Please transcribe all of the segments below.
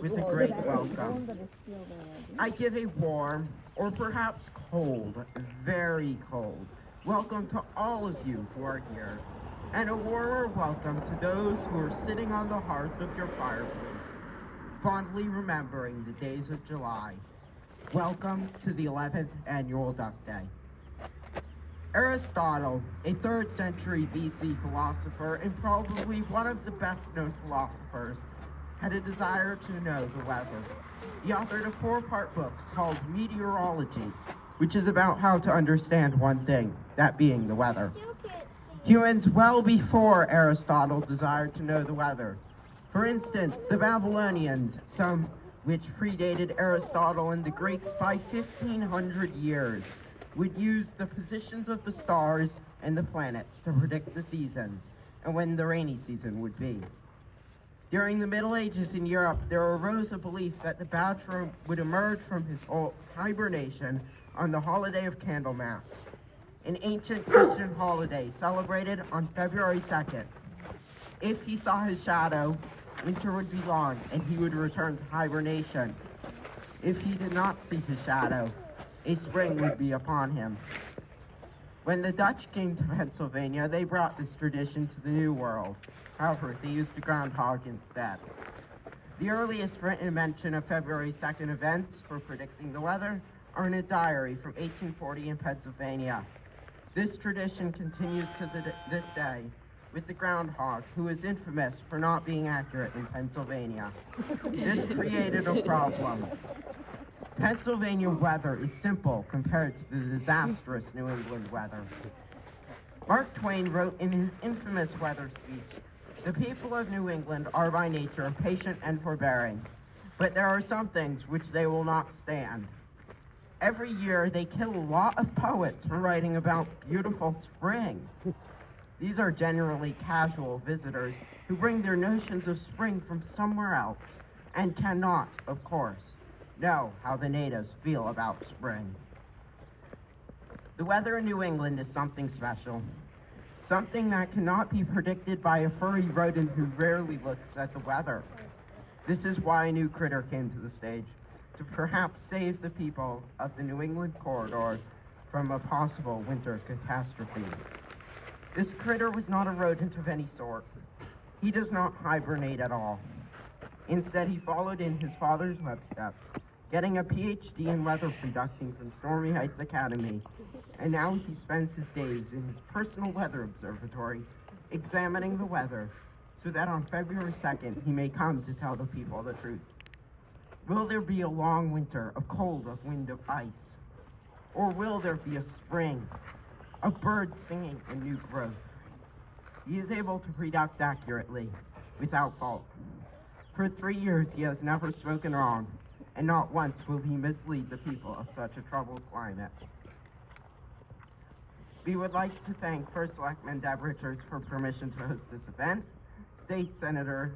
with a great welcome. I give a warm, or perhaps cold, very cold, welcome to all of you who are here, and a warmer welcome to those who are sitting on the hearth of your fireplace, fondly remembering the days of July. Welcome to the 11th Annual Duck Day. Aristotle, a 3rd century BC philosopher and probably one of the best known philosophers, had a desire to know the weather. He authored a 4-part book called Meteorology, which is about how to understand one thing, that being the weather. Humans well before Aristotle desired to know the weather. For instance, the Babylonians, some which predated Aristotle and the Greeks by 1,500 years, would use the positions of the stars and the planets to predict the seasons and when the rainy season would be. During the Middle Ages in Europe, there arose a belief that the badger would emerge from his hibernation on the holiday of Candlemas, an ancient Christian holiday celebrated on February 2nd. If he saw his shadow, winter would be gone and he would return to hibernation. If he did not see his shadow, a spring would be upon him. When the Dutch came to Pennsylvania, they brought this tradition to the New World. However, they used a groundhog instead. The earliest written mention of February 2nd events for predicting the weather are in a diary from 1840 in Pennsylvania. This tradition continues to this day, with the groundhog, who is infamous for not being accurate in Pennsylvania. This created a problem. Pennsylvania weather is simple compared to the disastrous New England weather. Mark Twain wrote in his infamous weather speech, "The people of New England are by nature patient and forbearing, but there are some things which they will not stand. Every year they kill a lot of poets for writing about beautiful spring. These are generally casual visitors who bring their notions of spring from somewhere else and cannot, of course, know how the natives feel about spring." The weather in New England is something special, something that cannot be predicted by a furry rodent who rarely looks at the weather. This is why a new critter came to the stage, to perhaps save the people of the New England corridor from a possible winter catastrophe. This critter was not a rodent of any sort. He does not hibernate at all. Instead, he followed in his father's footsteps, getting a PhD in weather predicting from Stormy Heights Academy, and now he spends his days in his personal weather observatory, examining the weather, so that on February 2nd he may come to tell the people the truth. Will there be a long winter of cold, of wind, of ice? Or will there be a spring, of birds singing and new growth? He is able to predict accurately, without fault. For 3 years he has never spoken wrong, and not once will he mislead the people of such a troubled climate. We would like to thank First Selectman Deb Richards for permission to host this event, State Senator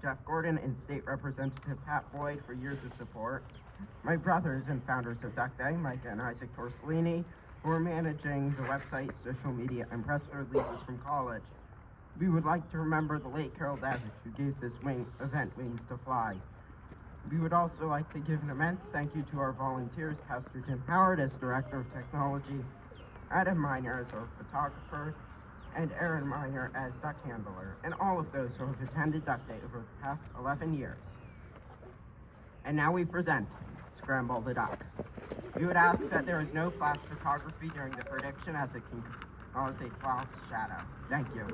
Jeff Gordon and State Representative Pat Boyd for years of support, my brothers and founders of Duck Day, Micah and Isaac Torsolini, who are managing the website, social media, and press releases from college. We would like to remember the late Carol Davitt, who gave this event wings to fly. We would also like to give an immense thank you to our volunteers, Pastor Tim Howard as Director of Technology, Adam Miner as our photographer, and Aaron Miner as duck handler, and all of those who have attended Duck Day over the past 11 years. And now we present Scramble the Duck. We would ask that there is no flash photography during the prediction as it can cause a false shadow. Thank you.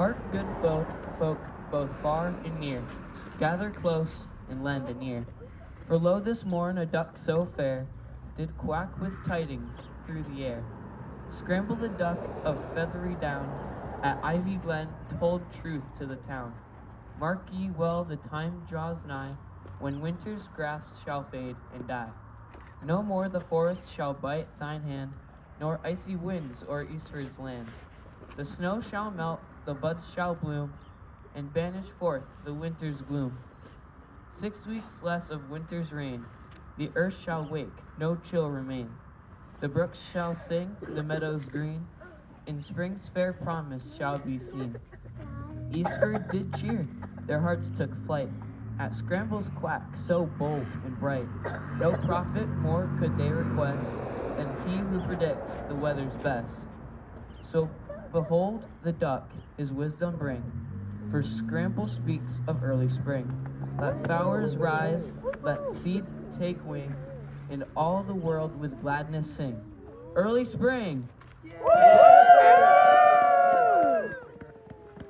Hark, good folk, both far and near, gather close and lend an ear. For lo, this morn a duck so fair did quack with tidings through the air. Scramble the Duck of feathery down at Ivy Glen told truth to the town. Mark ye well, the time draws nigh when winter's grafts shall fade and die. No more the forest shall bite thine hand, nor icy winds o'er eastward's land. The snow shall melt, the buds shall bloom, and banish forth the winter's gloom. 6 weeks less of winter's rain, the earth shall wake, no chill remain. The brooks shall sing, the meadows green, and spring's fair promise shall be seen. Eastward did cheer, their hearts took flight, at Scramble's quack so bold and bright. No prophet more could they request than he who predicts the weather's best. So behold the duck his wisdom bring, for Scramble speaks of early spring. Let flowers rise, let seed take wing, and all the world with gladness sing. Early spring! Yay!